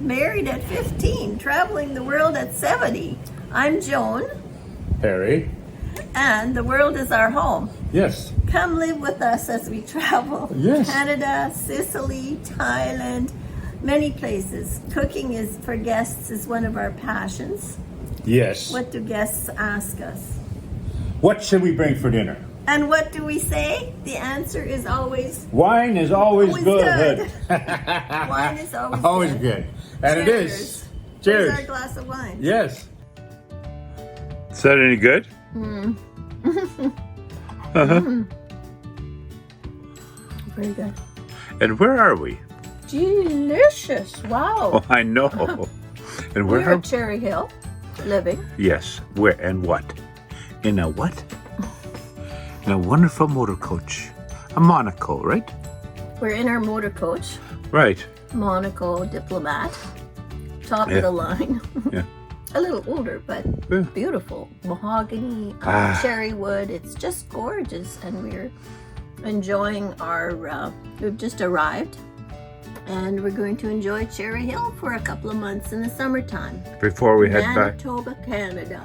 Married at 15, traveling the world at 70. I'm Joan, Harry. and the world is our home. Yes. Come live with us as we travel. Yes. Canada, Sicily, Thailand, many places. Cooking is for guests is one of our passions. Yes. What do guests ask us? What should we bring for dinner? And what do we say? The answer is always Wine is always good. Wine is Always good. good. And it Cheers. is. Here's Cheers. our glass of wine. Yes. Is that any good? Very good. And where are we? Delicious. Wow. Oh, I know. And where We're are at Cherry Hill, living. Yes. Where and what? In a what? In a wonderful motor coach. A Monaco, right? We're in our motor coach, Right. Monaco Diplomat, top Yeah. of the line. Yeah. A little older, but Yeah. beautiful. Mahogany, cherry wood. It's just gorgeous, and we're enjoying our. We've just arrived, and we're going to enjoy Cherry Hill for a couple of months in the summertime. Before we head back. Manitoba, Canada.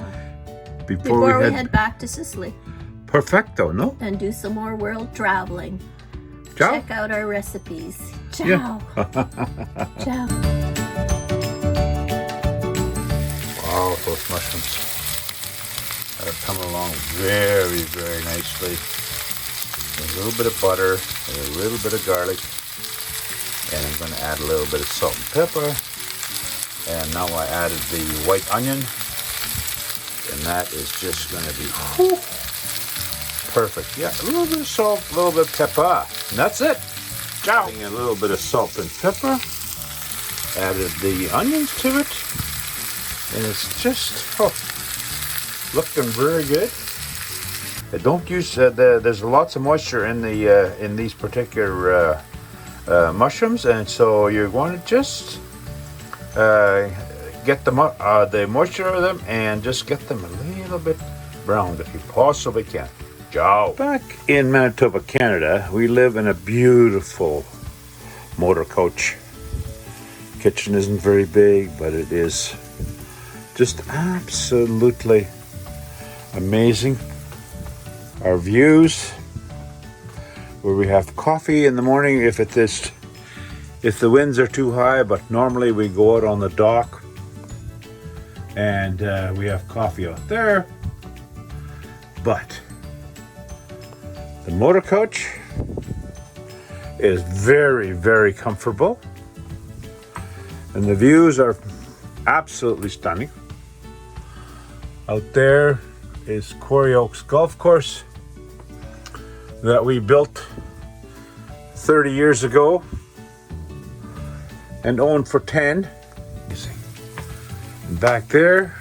Before we we head. head back to Sicily Perfecto, no? and do some more world traveling. Ciao. Check out our recipes. Ciao. Yeah. Ciao. Wow, those mushrooms are coming along very, very nicely. A little bit of butter, and a little bit of garlic, and I'm going to add a little bit of salt and pepper. And now I added the white onion, and that is just going to be perfect. Yeah, a little bit of salt, a little bit of pepper, and that's it. Ciao. Adding a little bit of salt and pepper. Added the onions to it. And it's just looking very good. Don't use there's lots of moisture in the in these particular mushrooms, and so you're going to just get the moisture of them and just get them a little bit browned if you possibly can. Ciao. Back in Manitoba, Canada, we live in a beautiful motor coach. Kitchen isn't very big, but it is just absolutely amazing. Our views, where we have coffee in the morning if the winds are too high, but normally we go out on the dock and we have coffee out there. But the motor coach is very, very comfortable, and the views are absolutely stunning. Out there is Quarry Oaks Golf Course that we built 30 years ago and owned for 10. You see. And back there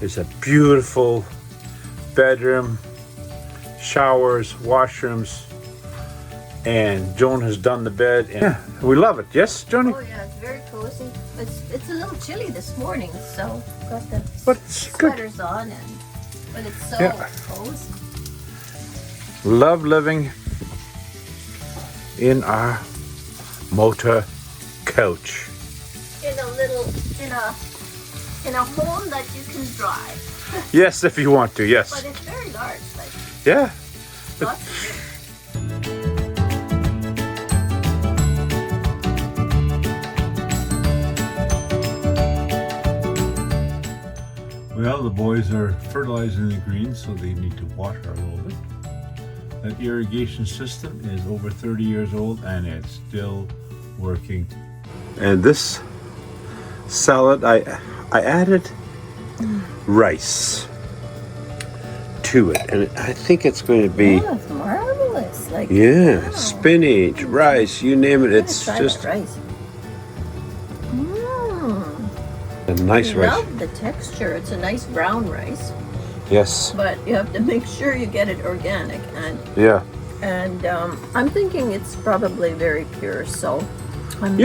is a beautiful bedroom, showers, washrooms, and Joan has done the bed, and yeah, we love it. Yes, Johnny? Oh yeah, it's very cozy. It's a little chilly this morning, so got the But it's good. sweaters on, but it's so Yeah. cozy. Love living in our motor coach. In a home that you can drive, Yes, if you want to, but yes. it's very large. Like Yeah. lots of room. Well, the boys are fertilizing the greens, so they need to water a little bit. That irrigation system is over 30 years old and it's still working. And this salad, I added rice to it, and I think it's going to be Oh, it's marvelous. Like yeah, spinach, rice, you name it. It's try just that rice. a nice rice. Love the texture. It's a nice brown rice, Yes. but you have to make sure you get it organic. Yeah. And I'm thinking it's probably very pure. So I'm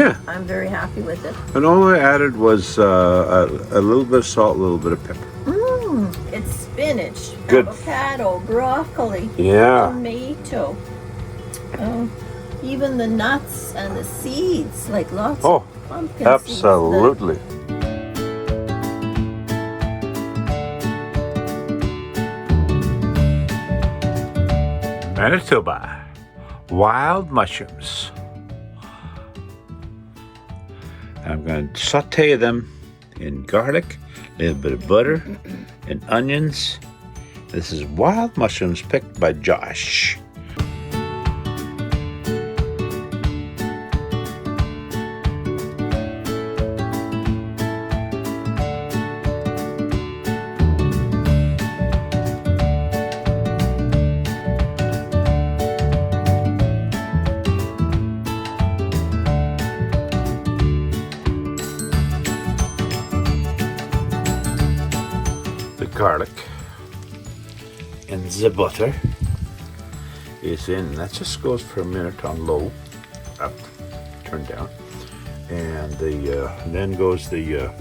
very happy with it. And all I added was a little bit of salt, a little bit of pepper. It's spinach, Good. avocado, broccoli, Yeah. tomato, even the nuts and the seeds, like lots Oh, pumpkin seeds. Absolutely. Manitoba, wild mushrooms. I'm going to saute them in garlic, a little bit of butter, and onions. This is wild mushrooms picked by Josh. The garlic and the butter is in. That just goes for a minute on low, up, turn down, and then goes the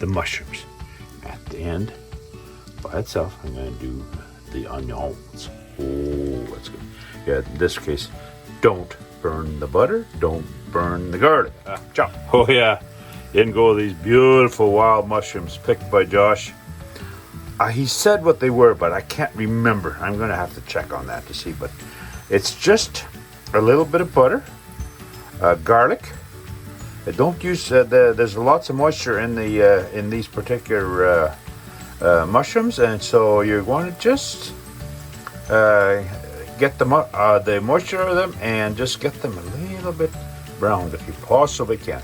mushrooms at the end by itself. I'm going to do the onions. Oh, that's good. Yeah, in this case, don't burn the butter, don't burn the garlic. Chop. Oh yeah, in go these beautiful wild mushrooms picked by Josh. He said what they were, but I can't remember. I'm going to have to check on that to see. But it's just a little bit of butter, garlic. Don't use there's lots of moisture in these particular mushrooms, and so you're going to just get the moisture of them and just get them a little bit browned if you possibly can.